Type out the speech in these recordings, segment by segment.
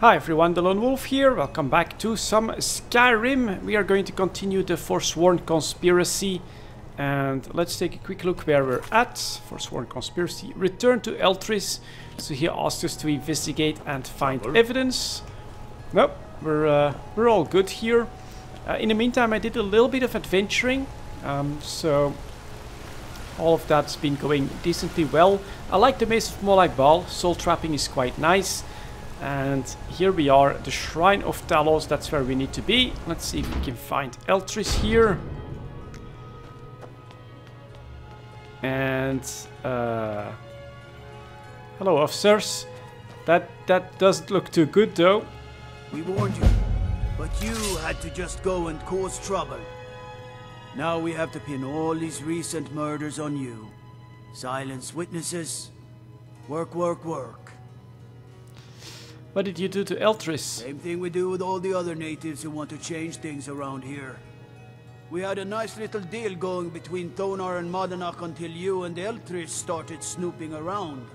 Hi everyone, delonewolf here. Welcome back to some Skyrim. We are going to continue the Forsworn Conspiracy. And let's take a quick look where we're at. Forsworn Conspiracy. Return to Eltris. So he asked us to investigate and find evidence. Nope, we're all good here. In the meantime, I did a little bit of adventuring. So all of that's been going decently well. I like the Maze of Molag Bal. Soul trapping is quite nice. And here we are, the Shrine of Talos. That's where we need to be. Let's see if we can find Eltris here. And hello, officers. That doesn't look too good, though. We warned you, but you had to just go and cause trouble. Now we have to pin all these recent murders on you. Silence witnesses. Work, work, work. What did you do to Eltris? Same thing we do with all the other natives who want to change things around here. We had a nice little deal going between Thonar and Madanak until you and Eltris started snooping around.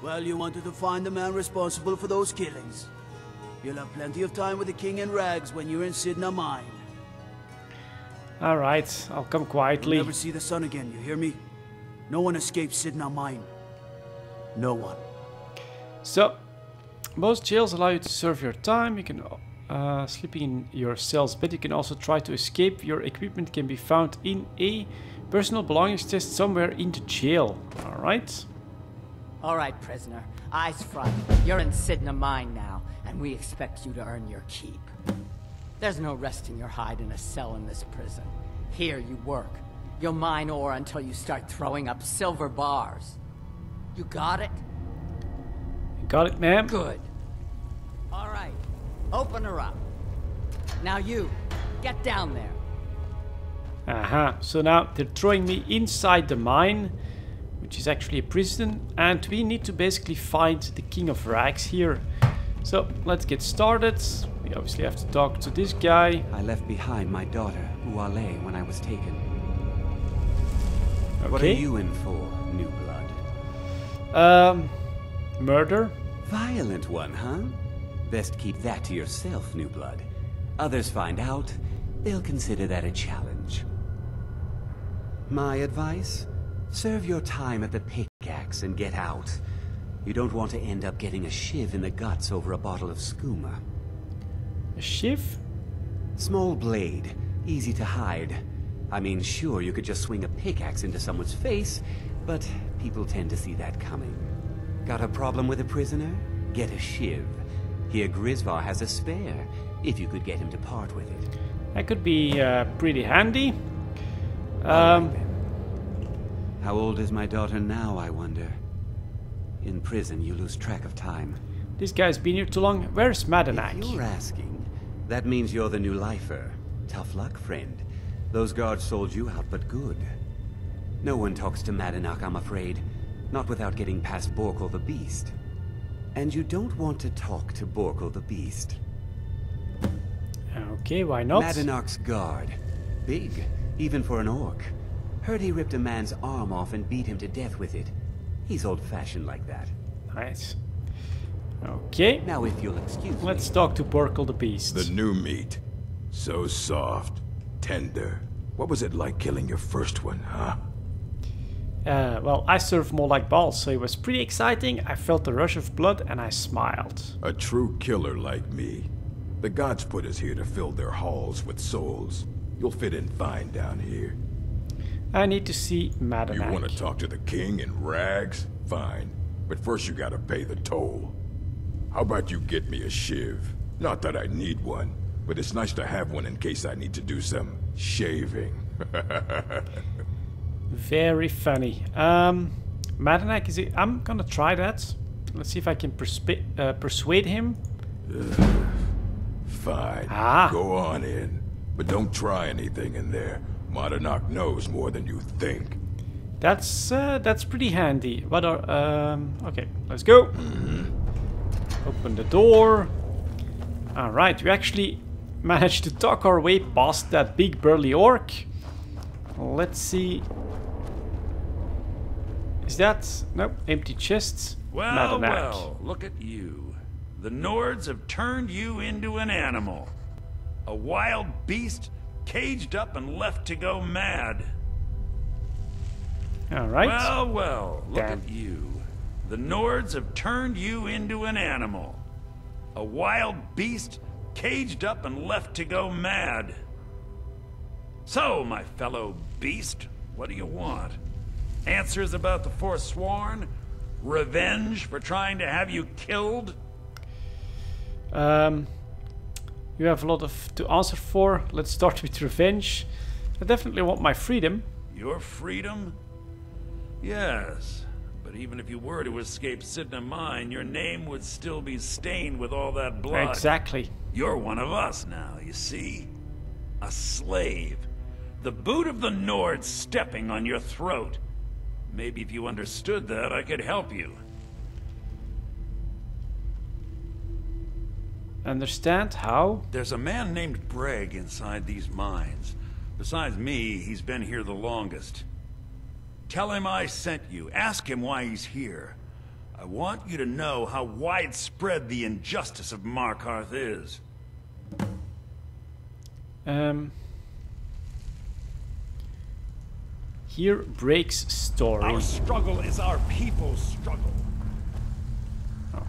Well, you wanted to find the man responsible for those killings. You'll have plenty of time with the king in rags when you're in Cidhna mine. Alright, I'll come quietly. You'll never see the sun again, you hear me? No one escapes Cidhna mine. No one. So, most jails allow you to serve your time. You can sleeping in your cell's bed. You can also try to escape. Your equipment can be found in a personal belongings chest somewhere in the jail. Alright. Alright, prisoner. Eyes front. You're in Cidhna mine now, and we expect you to earn your keep. There's no resting your hide in a cell in this prison. Here you work. You'll mine ore until you start throwing up silver bars. You got it? Got it, ma'am. Good. Alright. Open her up. Now you, get down there. Aha. So now they're throwing me inside the mine, which is actually a prison, and we need to basically find the King of Rags here. So let's get started. We obviously have to talk to this guy. I left behind my daughter, Uale, when I was taken. Okay. What are you in for, New Blood? Murder? Violent one, huh? Best keep that to yourself, New Blood. Others find out, they'll consider that a challenge. My advice? Serve your time at the pickaxe and get out. You don't want to end up getting a shiv in the guts over a bottle of skooma. A shiv? Small blade, easy to hide. I mean, sure, you could just swing a pickaxe into someone's face, but people tend to see that coming. Got a problem with a prisoner? Get a shiv. Here Grisvar has a spare, if you could get him to part with it. That could be pretty handy. Right, how old is my daughter now, I wonder? In prison, you lose track of time. This guy's been here too long. Where's Madanak? If you're asking, that means you're the new lifer. Tough luck, friend. Those guards sold you out, but good. No one talks to Madanak, I'm afraid. Not without getting past Borkul the Beast. And you don't want to talk to Borkul the Beast. Okay, why not? Madanak's guard. Big, even for an orc. Heard he ripped a man's arm off and beat him to death with it. He's old-fashioned like that. Nice. Okay. Now if you'll excuse me. Let's talk to Borkul the Beast. The new meat. So soft. Tender. What was it like killing your first one, huh? Well, I served more like balls, so it was pretty exciting. I felt the rush of blood and I smiled. A true killer like me. The gods put us here to fill their halls with souls. You'll fit in fine down here. I need to see Madanak. You want to talk to the king in rags? Fine. But first you gotta pay the toll. How about you get me a shiv? Not that I need one, but it's nice to have one in case I need to do some shaving. Very funny. Madanak, is it? I'm gonna try that. Let's see if I can persuade him. Fine. Ah. Go on in. But don't try anything in there. Madanak knows more than you think. That's pretty handy. What are okay, let's go. Open the door. Alright, we actually managed to talk our way past that big burly orc. Let's see. Is that... Nope, empty chests. Well, Madanak. well, look at you. The Nords have turned you into an animal. A wild beast, caged up and left to go mad. Alright. Well, well, look Damn. at you. The Nords have turned you into an animal. A wild beast, caged up and left to go mad. So, my fellow beast, what do you want? Answers about the Forsworn? Revenge for trying to have you killed? You have a lot to answer for. Let's start with revenge. I definitely want my freedom. Your freedom? Yes. But even if you were to escape Cidhna Mine, your name would still be stained with all that blood. Exactly. You're one of us now, you see? A slave. The boot of the Nord stepping on your throat. Maybe if you understood that, I could help you. Understand how? There's a man named Breg inside these mines. Besides me, he's been here the longest. Tell him I sent you. Ask him why he's here. I want you to know how widespread the injustice of Markarth is. Here breaks story. Our struggle is our people's struggle.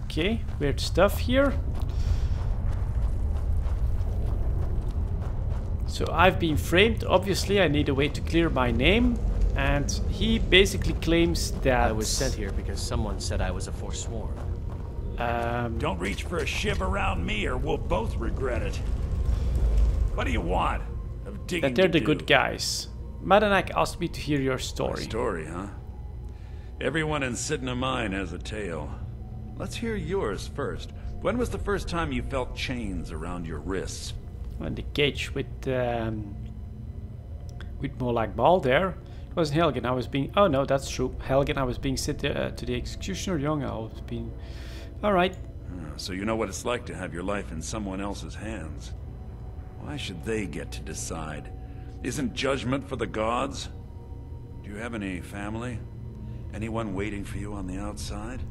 Okay, weird stuff here. So I've been framed. Obviously, I need a way to clear my name. And he basically claims that I was sent here because someone said I was a Forsworn. Don't reach for a shiv around me or we'll both regret it. What do you want? Of digging that they're to the do? good guys. Madanak asked me to hear your story. Story, huh? Everyone in Cidhna Mine has a tale. Let's hear yours first. When was the first time you felt chains around your wrists? When the cage with more like ball there. It was Helgen. I was being. Oh no, that's true. Helgen. I was being sent to the executioner. Young. I was being. All right. So you know what it's like to have your life in someone else's hands. Why should they get to decide? Isn't judgment for the gods? Do you have any family? Anyone waiting for you on the outside?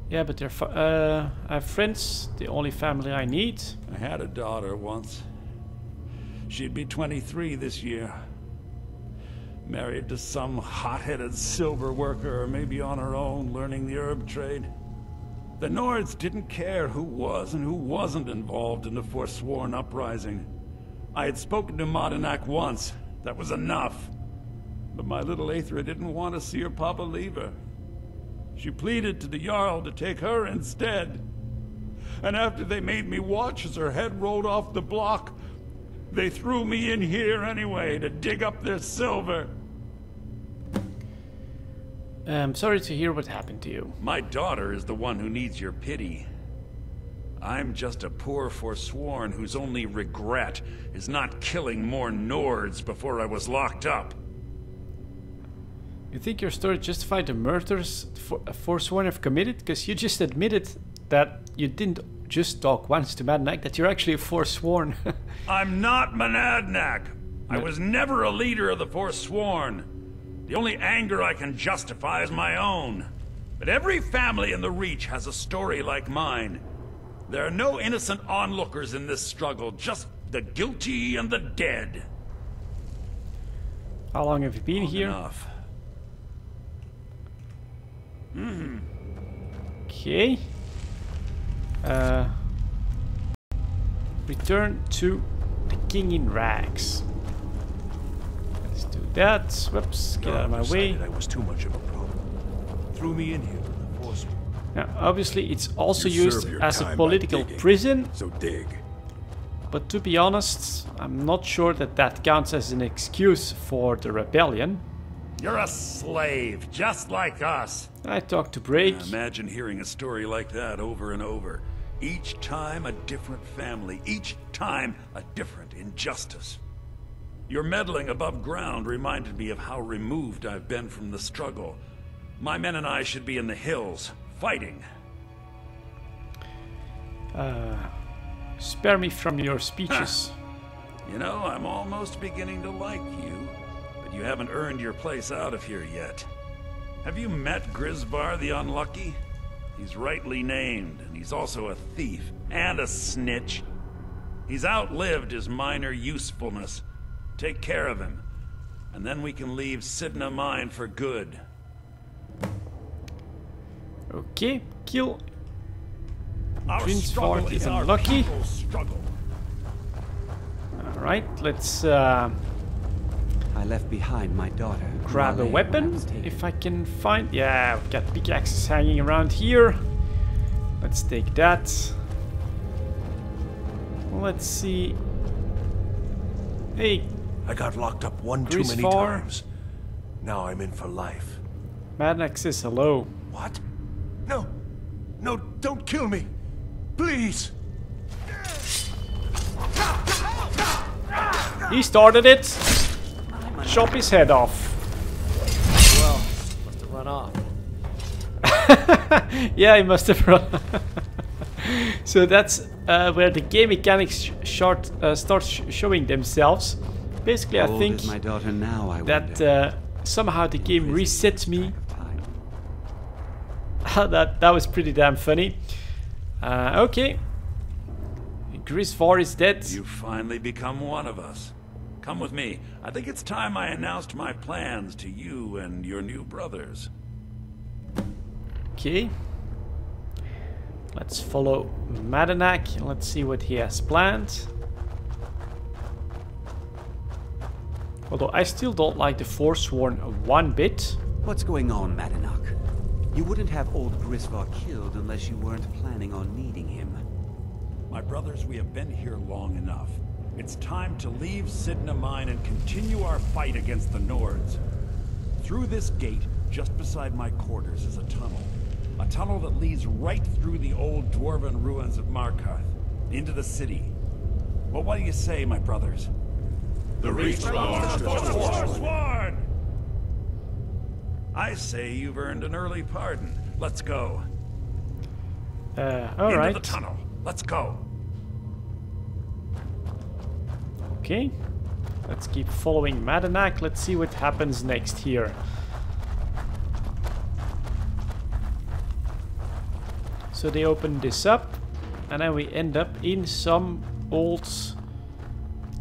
Yeah, but I have friends. The only family I need. I had a daughter once. She'd be 23 this year. Married to some hot-headed silver worker, or maybe on her own, learning the herb trade. The Nords didn't care who was and who wasn't involved in the Forsworn uprising. I had spoken to Madanak once. That was enough. But my little Aethra didn't want to see her papa leave her. She pleaded to the Jarl to take her instead. And after they made me watch as her head rolled off the block, they threw me in here anyway to dig up their silver. I'm sorry to hear what happened to you. My daughter is the one who needs your pity. I'm just a poor Forsworn whose only regret is not killing more Nords before I was locked up. You think your story justified the murders Forsworn have committed? Because you just admitted that you didn't just talk once to Madanak, that you're actually a Forsworn. I'm not Monadnak. I was never a leader of the Forsworn. The only anger I can justify is my own. But every family in the Reach has a story like mine. There are no innocent onlookers in this struggle, just the guilty and the dead. How long have you been here? Enough. Okay. Return to the King in Rags. Let's do that. Whoops, get out of my way. I was too much of a problem. Threw me in here with the Force. Now, obviously, it's also You used serve your as a time by political digging. prison. So dig. But to be honest, I'm not sure that that counts as an excuse for the rebellion. You're a slave, just like us. I talked to Break. Imagine hearing a story like that over and over. Each time a different family, each time a different injustice. Your meddling above ground reminded me of how removed I've been from the struggle. My men and I should be in the hills, fighting. Spare me from your speeches. You know, I'm almost beginning to like you, but you haven't earned your place out of here yet. Have you met Grisvar the Unlucky? He's rightly named, and he's also a thief and a snitch. He's outlived his minor usefulness. Take care of him, and then we can leave Cidhna mine for good. Okay, kill. Our Prince struggle Fort is is our unlucky. people's struggle. Alright, let's I left behind my daughter. grab a Raleigh, weapon when I was taken. if I can find. Yeah, we've got pickaxes hanging around here. Let's take that. Let's see. Hey, I got locked up one too many Grisvar. times. Now I'm in for life. Madnax says hello. What? No! No, don't kill me! Please! He started it. Chop his head off. Well, must have run off. Yeah, he must have run. So that's where the game mechanics start showing themselves. Basically, I How old think is my daughter now, I that wonder? somehow the game resets me. Time. that was pretty damn funny. Okay. Grisvar is dead. You've finally become one of us. Come with me. I think it's time I announced my plans to you and your new brothers. Okay. Let's follow Madanak and let's see what he has planned. Although I still don't like the Forsworn one bit. What's going on, Madanach? You wouldn't have old Grisvar killed unless you weren't planning on needing him. My brothers, we have been here long enough. It's time to leave Cidhna mine and continue our fight against the Nords. Through this gate, just beside my quarters, is a tunnel. A tunnel that leads right through the old dwarven ruins of Markarth, into the city. Well, what do you say, my brothers? The reach belongs to the Forsworn! I say you've earned an early pardon. Let's go. Alright. Into the tunnel. Let's go. Okay. Let's keep following Madanak. Let's see what happens next here. So they open this up, and then we end up in some old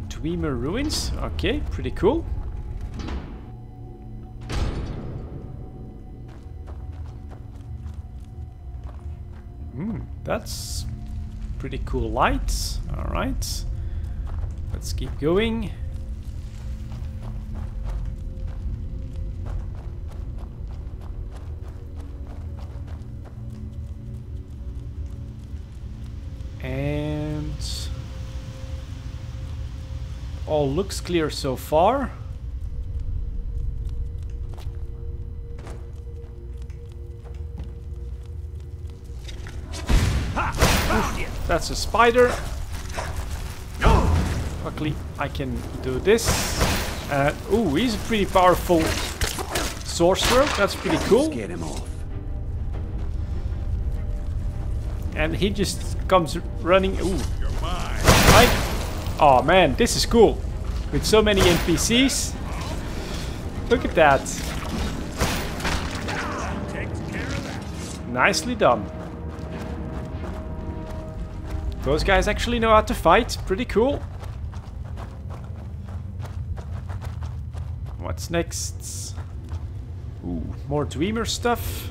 Dwemer ruins. Okay, pretty cool. That's pretty cool lights. Alright. Let's keep going. And all looks clear so far. Oof, that's a spider. Luckily, I can do this. Ooh, he's a pretty powerful sorcerer. That's pretty cool. Get him off. And he just comes running. Ooh. Right? Oh man, this is cool. With so many NPCs. Look at that. Nicely done. Those guys actually know how to fight. Pretty cool. What's next? Ooh, more Dwemer stuff.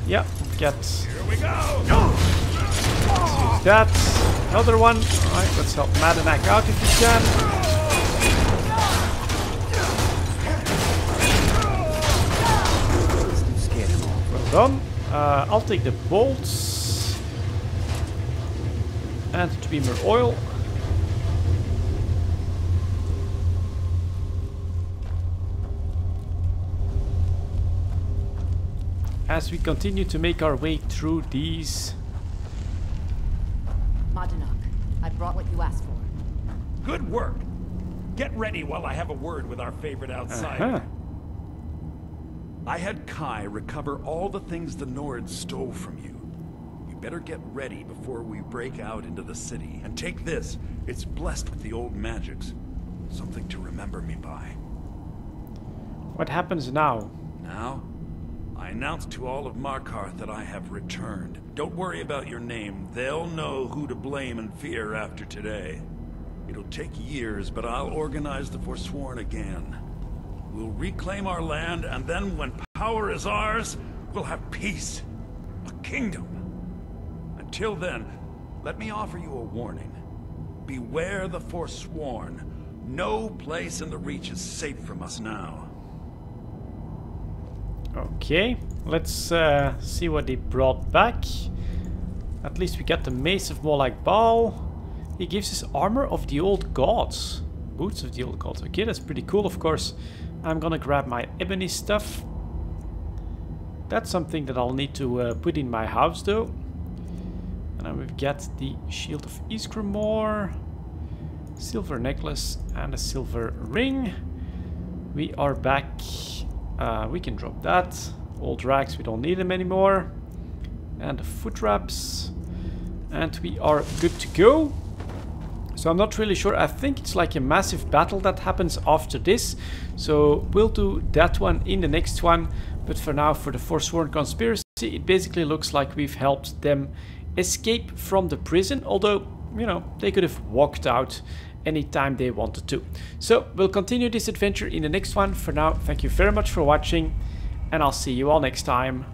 Yeah, get. Here we go! Let's use that. Another one. Alright, let's help Madanak out if we can. Scared him off. Well done. I'll take the bolts. And Dwemer oil. As we continue to make our way through these. Madanak, I brought what you asked for. Good work. Get ready while I have a word with our favorite outsider. I had Kai recover all the things the Nords stole from you. You better get ready before we break out into the city. And take this. It's blessed with the old magics. Something to remember me by. What happens now? Now, I announced to all of Markarth that I have returned. Don't worry about your name. They'll know who to blame and fear after today. It'll take years, but I'll organize the Forsworn again. We'll reclaim our land, and then when power is ours, we'll have peace. A kingdom. Until then, let me offer you a warning. Beware the Forsworn. No place in the Reach is safe from us now. Okay, let's see what they brought back. At least we got the Mace of Molag Bal. He gives us armor of the old gods. Boots of the old gods. Okay, that's pretty cool, of course. I'm gonna grab my ebony stuff. That's something that I'll need to put in my house, though. And then we've got the Shield of Isgrimor, silver necklace, and a silver ring. We are back. We can drop that. Old rags, we don't need them anymore. And the foot wraps. And we are good to go. So I'm not really sure. I think it's like a massive battle that happens after this. So we'll do that one in the next one. But for now, for the Forsworn Conspiracy, it basically looks like we've helped them escape from the prison. Although, you know, they could have walked out anytime they wanted to. So we'll continue this adventure in the next one. For now, thank you very much for watching. And I'll see you all next time.